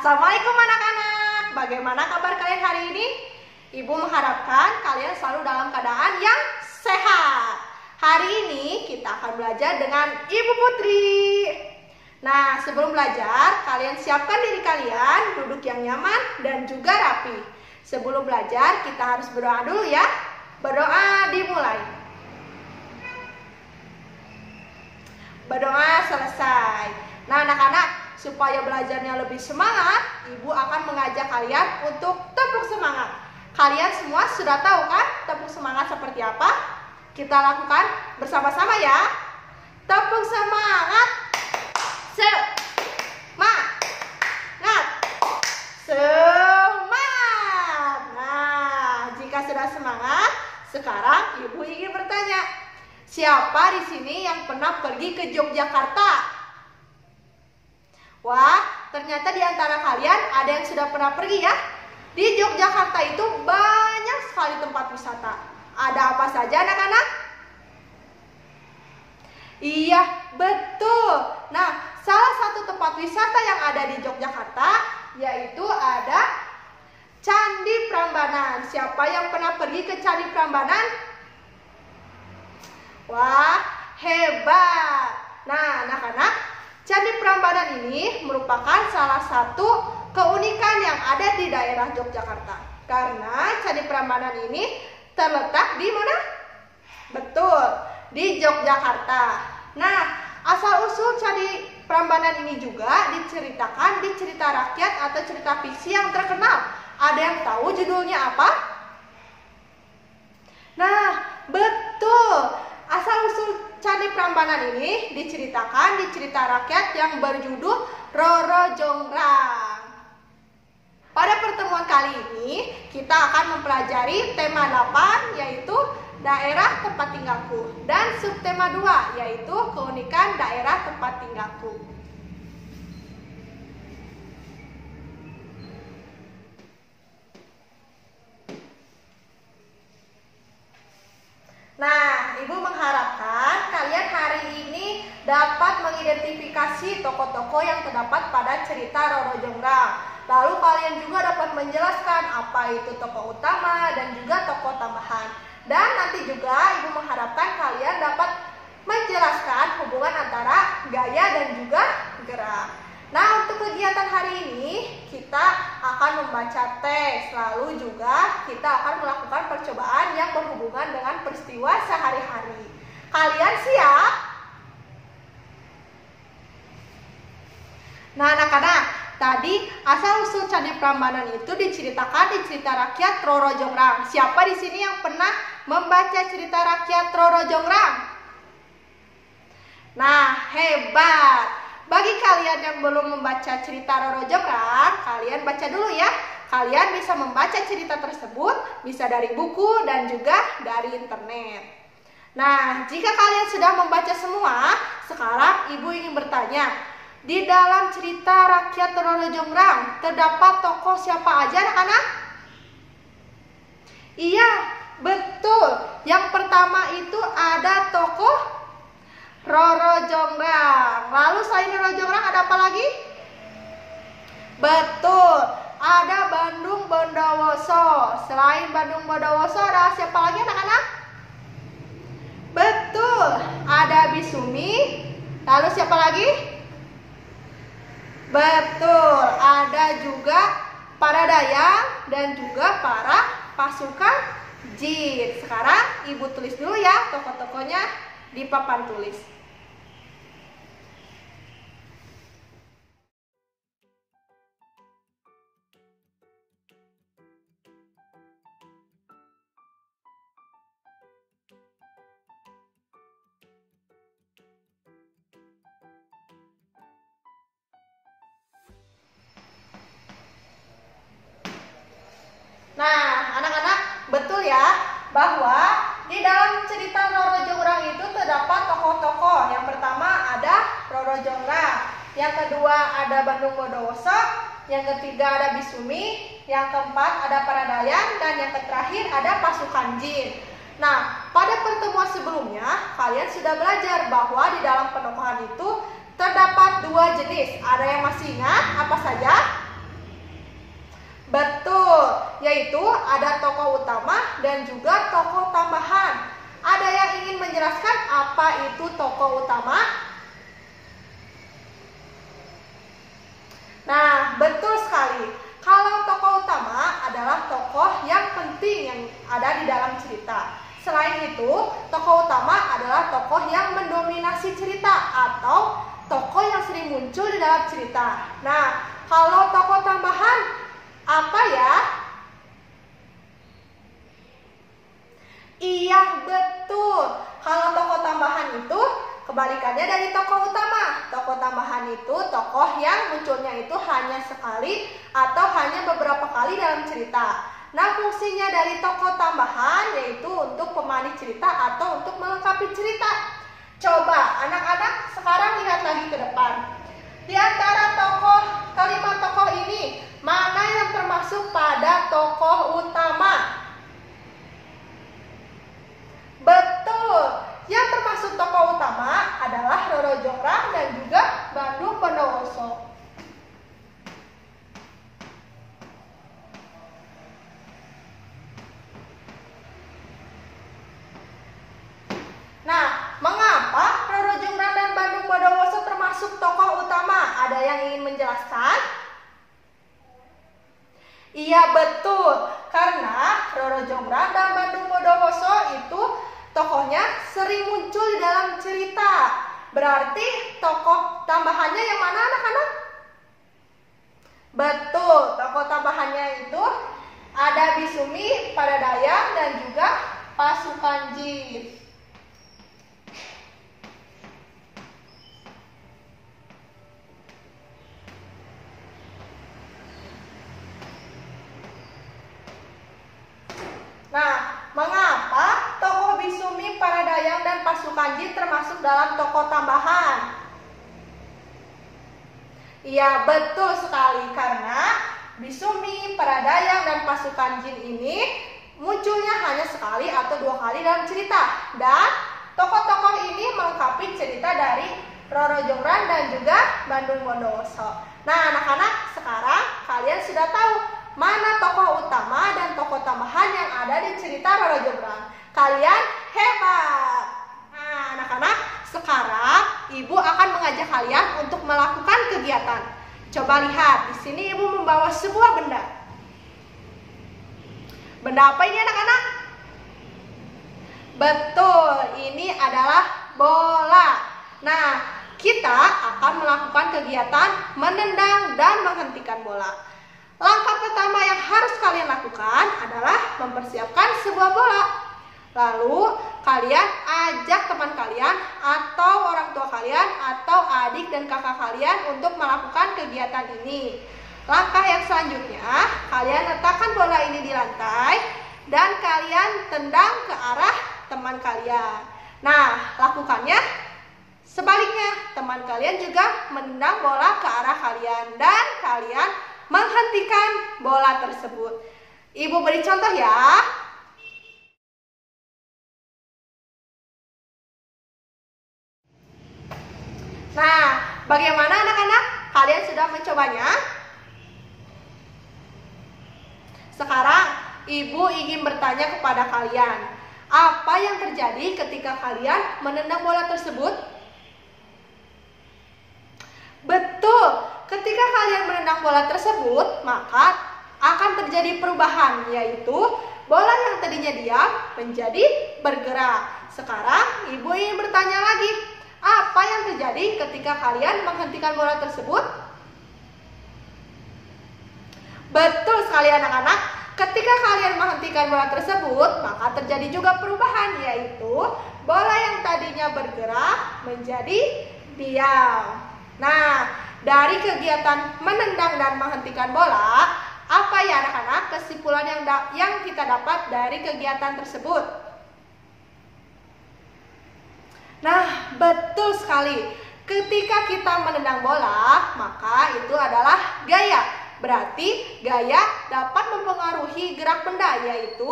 Assalamualaikum anak-anak. Bagaimana kabar kalian hari ini? Ibu mengharapkan kalian selalu dalam keadaan yang sehat. Hari ini kita akan belajar dengan Ibu Putri. Nah, sebelum belajar, kalian siapkan diri kalian, duduk yang nyaman dan juga rapi. Sebelum belajar, kita harus berdoa dulu ya. Berdoa dimulai. Berdoa selesai. Nah, anak-anak, supaya belajarnya lebih semangat, Ibu akan mengajak kalian untuk tepuk semangat. Kalian semua sudah tahu kan tepuk semangat seperti apa? Kita lakukan bersama-sama ya. Tepuk semangat. Semangat. Semangat. Nah, jika sudah semangat, sekarang Ibu ingin bertanya, siapa di sini yang pernah pergi ke Yogyakarta? Wah, ternyata di antara kalian ada yang sudah pernah pergi ya. Di Yogyakarta itu banyak sekali tempat wisata. Ada apa saja anak-anak? Iya, betul. Nah, salah satu tempat wisata yang ada di Yogyakarta yaitu ada Candi Prambanan. Siapa yang pernah pergi ke Candi Prambanan? Wah, hebat. Nah, anak-anak, Candi Prambanan ini merupakan salah satu keunikan yang ada di daerah Yogyakarta. Karena Candi Prambanan ini terletak di mana? Betul, di Yogyakarta. Nah, asal-usul Candi Prambanan ini juga diceritakan di cerita rakyat atau cerita fiksi yang terkenal. Ada yang tahu judulnya apa? Nah, betul. Asal-usul Candi Prambanan ini diceritakan di cerita rakyat yang berjudul Roro Jonggrang. Pada pertemuan kali ini, kita akan mempelajari tema 8, yaitu daerah tempat tinggalku. Dan subtema 2, yaitu keunikan daerah tempat tinggalku. Nah, Ibu mengharapkan kalian hari ini dapat mengidentifikasi tokoh-tokoh yang terdapat pada cerita Roro Jonggrang. Lalu kalian juga dapat menjelaskan apa itu tokoh utama dan juga tokoh tambahan. Dan nanti juga Ibu mengharapkan kalian dapat menjelaskan hubungan antara gaya dan juga gerak. Nah, untuk kegiatan hari ini kita akan membaca teks, lalu juga kita akan melakukan percobaan yang berhubungan dengan peristiwa sehari-hari. Kalian siap? Nah, anak-anak, tadi asal-usul Candi Prambanan itu diceritakan di cerita rakyat Roro Jonggrang. Siapa di sini yang pernah membaca cerita rakyat Roro Jonggrang? Nah, hebat. Bagi kalian yang belum membaca cerita Roro Jonggrang, kalian baca dulu ya. Kalian bisa membaca cerita tersebut, bisa dari buku dan juga dari internet. Nah, jika kalian sudah membaca semua, sekarang Ibu ingin bertanya, di dalam cerita rakyat Roro Jonggrang, terdapat tokoh siapa aja anak-anak? Iya, betul. Yang pertama itu ada tokoh Roro Jonggrang. Lalu selain Roro Jonggrang ada apa lagi? Betul, ada Bandung Bondowoso. Selain Bandung Bondowoso ada siapa lagi anak-anak? Betul, ada Bisumi. Lalu siapa lagi? Betul, ada juga para Dayang dan juga para pasukan jin. Sekarang Ibu tulis dulu ya tokoh-tokohnya di papan tulis. Nah, anak-anak, betul ya bahwa di dalam cerita Roro Jonggrang itu terdapat tokoh-tokoh. Yang pertama ada Roro Jonggrang, yang kedua ada Bandung Bondowoso, yang ketiga ada Bisumi, yang keempat ada para Dayang, dan yang terakhir ada pasukan jin. Nah, pada pertemuan sebelumnya kalian sudah belajar bahwa di dalam penokohan itu terdapat dua jenis. Ada yang masih ingat apa saja? yaitu ada tokoh utama dan juga tokoh tambahan. Ada yang ingin menjelaskan apa itu tokoh utama? Nah, betul sekali. Kalau tokoh utama adalah tokoh yang penting yang ada di dalam cerita. Selain itu, tokoh utama adalah tokoh yang mendominasi cerita atau tokoh yang sering muncul di dalam cerita. Nah, kalau tokoh tambahan apa ya? Iya, betul. Kalau tokoh tambahan itu kebalikannya dari tokoh utama. Tokoh tambahan itu tokoh yang munculnya itu hanya sekali atau hanya beberapa kali dalam cerita. Nah, fungsinya dari tokoh tambahan yaitu untuk pemanis cerita atau untuk melengkapi cerita. Coba anak-anak sekarang lihat lagi ke depan. Di antara kelima tokoh ini, mana yang termasuk pada tokoh utama? Betul, yang termasuk tokoh utama adalah Roro Jonggrang dan juga Bandung Bondowoso. Nah, mengapa Roro Jonggrang dan Bandung Bondowoso termasuk tokoh utama? Ada yang ingin menjelaskan? Iya, betul, karena Roro Jonggrang dan Bandung Bondowoso itu tokohnya sering muncul di dalam cerita. Berarti tokoh tambahannya yang mana anak-anak? Betul, tokoh tambahannya itu ada Bisumi, Paradayang, dan juga Pasukan Jin. Nah, mengapa tokoh Bisumi, Paradayang, dan Pasukan Jin termasuk dalam tokoh tambahan? Iya, betul sekali, karena Bisumi, Paradayang, dan Pasukan Jin ini munculnya hanya sekali atau dua kali dalam cerita. Dan tokoh-tokoh ini melengkapi cerita dari Roro Jonggrang dan juga Bandung Bondowoso. Nah, anak-anak, sekarang kalian sudah tahu mana tokoh utama dan tokoh tambahan yang ada di cerita Roro Jonggrang. Kalian hebat. Nah, anak-anak, sekarang Ibu akan mengajak kalian untuk melakukan kegiatan. Coba lihat, di sini Ibu membawa sebuah benda. Benda apa ini anak-anak? Betul, ini adalah bola. Nah, kita akan melakukan kegiatan menendang dan menghentikan bola. Langkah pertama yang harus kalian lakukan adalah mempersiapkan sebuah bola. Lalu kalian ajak teman kalian atau orang tua kalian atau adik dan kakak kalian untuk melakukan kegiatan ini. Langkah yang selanjutnya, kalian letakkan bola ini di lantai dan kalian tendang ke arah teman kalian. Nah, lakukannya sebaliknya, teman kalian juga menendang bola ke arah kalian dan kalian menghentikan bola tersebut. Ibu beri contoh ya. Nah, bagaimana anak-anak? Kalian sudah mencobanya? Sekarang Ibu ingin bertanya kepada kalian, apa yang terjadi ketika kalian menendang bola tersebut? Betul, ketika kalian menendang bola tersebut, maka akan terjadi perubahan, yaitu bola yang tadinya diam menjadi bergerak. Sekarang Ibu ingin bertanya lagi, apa yang terjadi ketika kalian menghentikan bola tersebut? Betul sekali anak-anak. Ketika kalian menghentikan bola tersebut, maka terjadi juga perubahan, yaitu bola yang tadinya bergerak menjadi diam. Nah, dari kegiatan menendang dan menghentikan bola, apa ya anak-anak kesimpulan yang kita dapat dari kegiatan tersebut? Nah, betul sekali. Ketika kita menendang bola, maka itu adalah gaya. Berarti gaya dapat mempengaruhi gerak benda, yaitu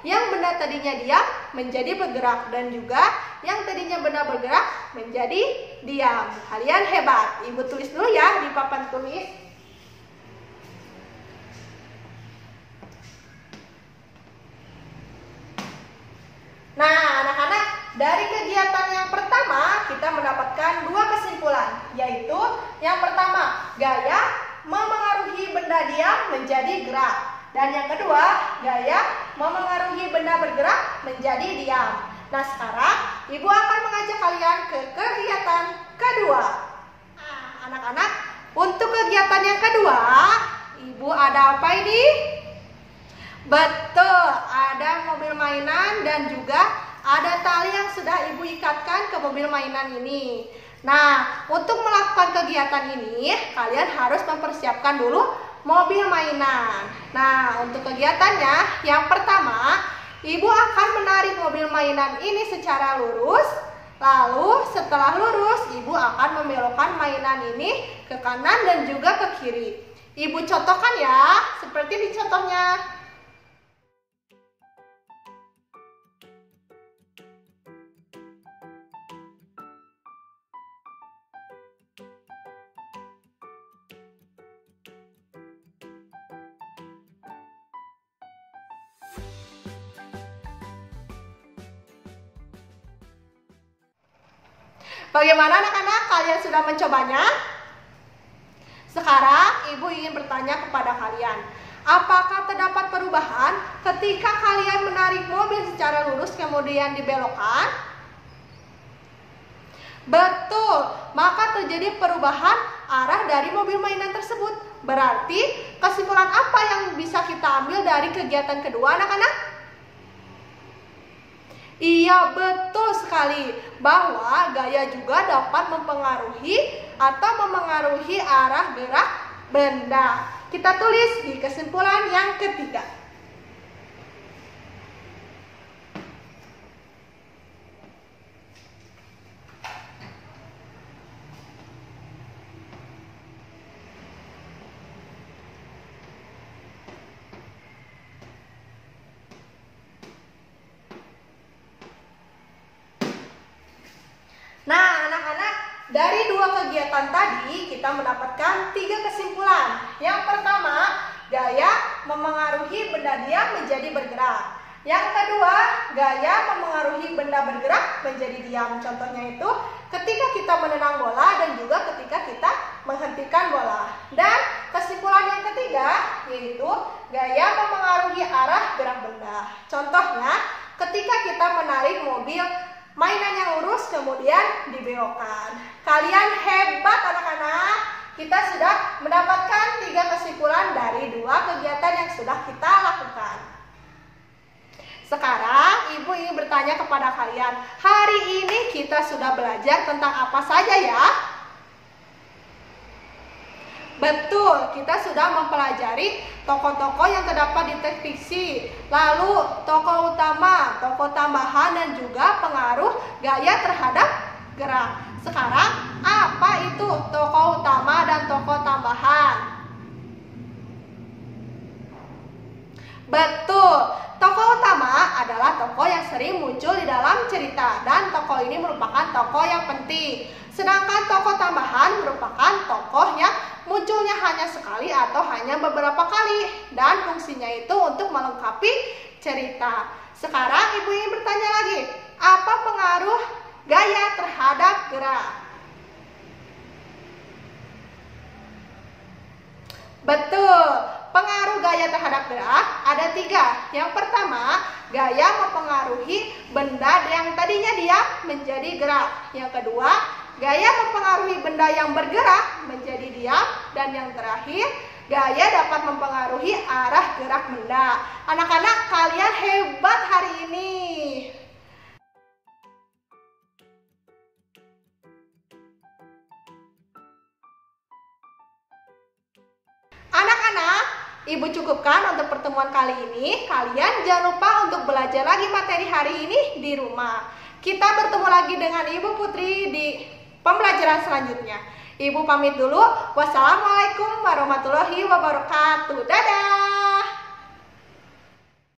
yang benda tadinya diam menjadi bergerak dan juga yang tadinya benda bergerak menjadi diam. Kalian hebat. Ibu tulis dulu ya di papan tulis. kegiatan yang pertama, kita mendapatkan dua kesimpulan, yaitu yang pertama, gaya memengaruhi benda diam menjadi gerak. Dan yang kedua, gaya memengaruhi benda bergerak menjadi diam. Nah, sekarang Ibu akan mengajak kalian ke kegiatan kedua. Anak-anak, untuk kegiatan yang kedua, Ibu ada apa ini? Betul, ada mobil mainan dan juga ada tali yang sudah Ibu ikatkan ke mobil mainan ini. Nah, untuk melakukan kegiatan ini, kalian harus mempersiapkan dulu mobil mainan. Nah, untuk kegiatannya, yang pertama, Ibu akan menarik mobil mainan ini secara lurus. Lalu, setelah lurus, Ibu akan membelokkan mainan ini ke kanan dan juga ke kiri. Ibu contohkan ya, seperti di contohnya. Bagaimana anak-anak, kalian sudah mencobanya? Sekarang Ibu ingin bertanya kepada kalian, apakah terdapat perubahan ketika kalian menarik mobil secara lurus kemudian dibelokkan? Betul, maka terjadi perubahan arah dari mobil mainan tersebut. Berarti kesimpulan apa yang bisa kita ambil dari kegiatan kedua anak-anak? Iya, betul sekali, bahwa gaya juga dapat mempengaruhi atau memengaruhi arah gerak benda. Kita tulis di kesimpulan yang ketiga. Nah, anak-anak, dari dua kegiatan tadi kita mendapatkan tiga kesimpulan. Yang pertama, gaya memengaruhi benda diam menjadi bergerak. Yang kedua, gaya memengaruhi benda bergerak menjadi diam. Contohnya itu ketika kita menendang bola dan juga ketika kita menghentikan bola. Dan kesimpulan yang ketiga yaitu gaya memengaruhi arah gerak benda. Contohnya ketika kita menarik mobil mainan yang lurus kemudian dibelokkan. Kalian hebat anak-anak. Kita sudah mendapatkan tiga kesimpulan dari dua kegiatan yang sudah kita lakukan. Sekarang Ibu ingin bertanya kepada kalian, hari ini kita sudah belajar tentang apa saja ya? Betul, kita sudah mempelajari tokoh-tokoh yang terdapat di teks fiksi, lalu tokoh utama, tokoh tambahan, dan juga pengaruh gaya terhadap gerak. Sekarang, apa itu tokoh utama dan tokoh tambahan? Betul, tokoh utama adalah tokoh yang sering muncul di dalam cerita, dan tokoh ini merupakan tokoh yang penting. Sedangkan tokoh tambahan merupakan tokoh yang munculnya hanya sekali atau hanya beberapa kali, dan fungsinya itu untuk melengkapi cerita. Sekarang Ibu ingin bertanya lagi, apa pengaruh gaya terhadap gerak? Betul, pengaruh gaya terhadap gerak ada tiga. Yang pertama, gaya mempengaruhi benda yang tadinya diam menjadi gerak. Yang kedua, gaya mempengaruhi benda yang bergerak menjadi diam. Dan yang terakhir, gaya dapat mempengaruhi arah gerak benda. Anak-anak, kalian hebat hari ini. Anak-anak, Ibu cukupkan untuk pertemuan kali ini. Kalian jangan lupa untuk belajar lagi materi hari ini di rumah. Kita bertemu lagi dengan Ibu Putri di pembelajaran selanjutnya. Ibu pamit dulu. Wassalamualaikum warahmatullahi wabarakatuh. Dadah.